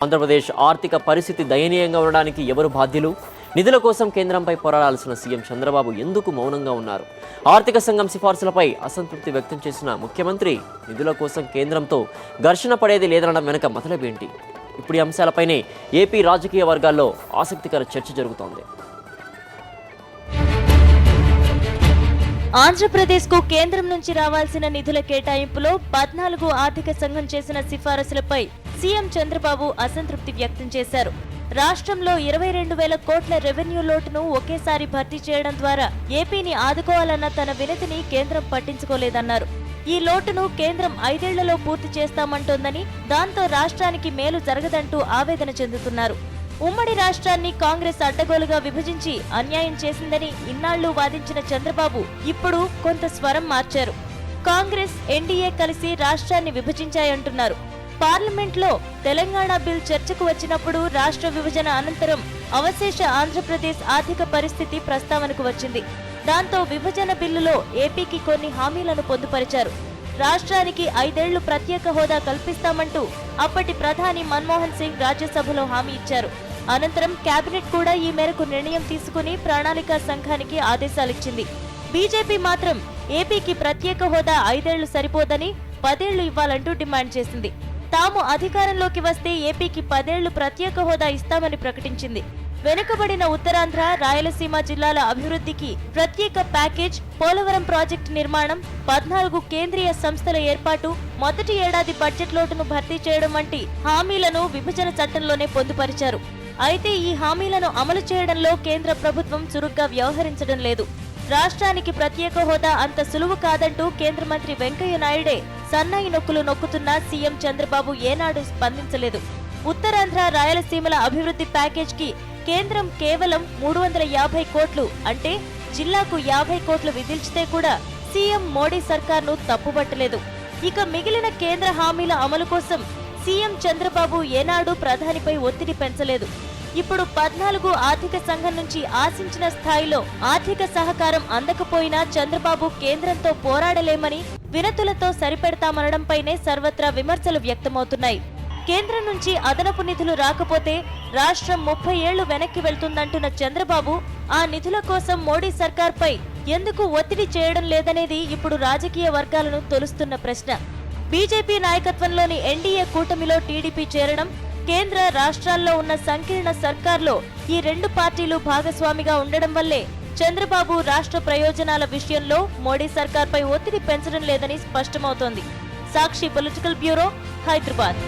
ఆంధ్రప్రదేశ్ ఆర్థిక పరిస్థితి దయనీయంగా ఉండడానికి ఎవరు బాధ్యులు? నిధుల కోసం కేంద్రంపై పోరాడాల్సిన సీఎం చంద్రబాబు ఎందుకు మౌనంగా ఉన్నారు? ఆర్థిక సంఘం సిఫార్సులపై అసంతృప్తి వ్యక్తం చేసిన ముఖ్యమంత్రి నిధుల కోసం కేంద్రంతో ఘర్షణ పడేది లేదనడం వెనుక మతలబేంటి? ఇప్పుడు ఈ అంశాలపైనే ఏపీ రాజకీయ వర్గాల్లో ఆసక్తికర చర్చ జరుగుతోంది. ఆంధ్రప్రదేశ్కు కేంద్రం నుంచి రావాల్సిన నిధుల కేటాయింపులో 14 ఆర్థిక సంఘం చేసిన సిఫారసులపై సీఎం చంద్రబాబు అసంతృప్తి వ్యక్తం చేశారు. రాష్ట్రంలో 22,000 కోట్ల రెవెన్యూ లోటును ఒకేసారి భర్తీ చేయడం ద్వారా ఏపీని ఆదుకోవాలన్న తన వినతిని కేంద్రం పట్టించుకోలేదన్నారు. ఈ లోటును కేంద్రం 5 ఏళ్లలో పూర్తి చేస్తామంటోందని, దాంతో రాష్ట్రానికి మేలు జరగదంటూ ఆవేదన చెందుతున్నారు. ఉమ్మడి రాష్ట్రాన్ని కాంగ్రెస్ అడ్డగోలుగా విభజించి అన్యాయం చేసిందని ఇన్నాళ్లు వాదించిన చంద్రబాబు ఇప్పుడు కొంత స్వరం మార్చారు. కాంగ్రెస్, ఎన్డీఏ కలిసి రాష్ట్రాన్ని విభజించాయంటున్నారు. పార్లమెంట్లో తెలంగాణ బిల్ చర్చకు వచ్చినప్పుడు రాష్ట్ర విభజన అనంతరం అవశేష ఆంధ్రప్రదేశ్ ఆర్థిక పరిస్థితి ప్రస్తావనకు వచ్చింది. దాంతో విభజన బిల్లులో ఏపీకి కొన్ని హామీలను పొందుపరిచారు. రాష్ట్రానికి 5 ఏళ్లు ప్రత్యేక హోదా కల్పిస్తామంటూ అప్పటి ప్రధాని మన్మోహన్ సింగ్ రాజ్యసభలో హామీ ఇచ్చారు. అనంతరం కేబినెట్ కూడా ఈ మేరకు నిర్ణయం తీసుకుని ప్రణాళికా సంఘానికి ఆదేశాలిచ్చింది. బీజేపీ మాత్రం ఏపీకి ప్రత్యేక హోదా 5 ఏళ్లు సరిపోదని 10 ఏళ్లు ఇవ్వాలంటూ డిమాండ్ చేసింది. తాము అధికారంలోకి వస్తే ఏపీకి 10 ఏళ్లు ప్రత్యేక హోదా ఇస్తామని ప్రకటించింది. వెనుకబడిన ఉత్తరాంధ్ర, రాయలసీమ జిల్లాల అభివృద్ధికి ప్రత్యేక ప్యాకేజ్, పోలవరం ప్రాజెక్టు నిర్మాణం, 14 కేంద్రీయ సంస్థల ఏర్పాటు, మొదటి ఏడాది బడ్జెట్ లోటును భర్తీ చేయడం వంటి హామీలను విభజన చట్టంలోనే పొందుపరిచారు. అయితే ఈ హామీలను అమలు చేయడంలో కేంద్ర ప్రభుత్వం చురుగ్గా వ్యవహరించడం లేదు. రాష్ట్రానికి ప్రత్యేక హోదా అంత సులువు కాదంటూ కేంద్ర మంత్రి వెంకయ్య నాయుడే సన్నాయి నొక్కులు నొక్కుతున్నా సీఎం చంద్రబాబు ఏనాడు స్పందించలేదు. ఉత్తరాంధ్ర, రాయలసీమల అభివృద్ధి ప్యాకేజ్ కి కేంద్రం కేవలం 350 కోట్లు అంటే జిల్లాకు 50 కోట్లు విధిల్చితే కూడా సీఎం మోడీ సర్కార్ను తప్పుపట్టలేదు. ఇక మిగిలిన కేంద్ర హామీల అమలు కోసం సీఎం చంద్రబాబు ఏనాడు ప్రధానిపై ఒత్తిడి పెంచలేదు. ఇప్పుడు 14 ఆర్థిక సంఘం నుంచి ఆశించిన స్థాయిలో ఆర్థిక సహకారం అందకపోయినా చంద్రబాబు కేంద్రంతో పోరాడలేమని, వినతులతో సరిపెడతామనడంపైనే సర్వత్రా విమర్శలు వ్యక్తమవుతున్నాయి. కేంద్రం నుంచి అదనపు నిధులు రాకపోతే రాష్ట్రం 30 ఏళ్లు వెనక్కి వెళ్తుందంటున్న చంద్రబాబు ఆ నిధుల కోసం మోడీ సర్కార్పై ఎందుకు ఒత్తిడి చేయడం లేదనేది ఇప్పుడు రాజకీయ వర్గాలను తొలుస్తున్న ప్రశ్న. బీజేపీ నాయకత్వంలోని ఎన్డీఏ కూటమిలో టీడీపీ చేరడం, కేంద్ర, రాష్ట్రాల్లో ఉన్న సంకీర్ణ సర్కార్లో ఈ 2 పార్టీలు భాగస్వామిగా ఉండడం వల్లే చంద్రబాబు రాష్ట్ర ప్రయోజనాల విషయంలో మోడీ సర్కార్పై ఒత్తిడి పెంచడం లేదని స్పష్టమవుతోంది. సాక్షి పొలిటికల్ బ్యూరో, హైదరాబాద్.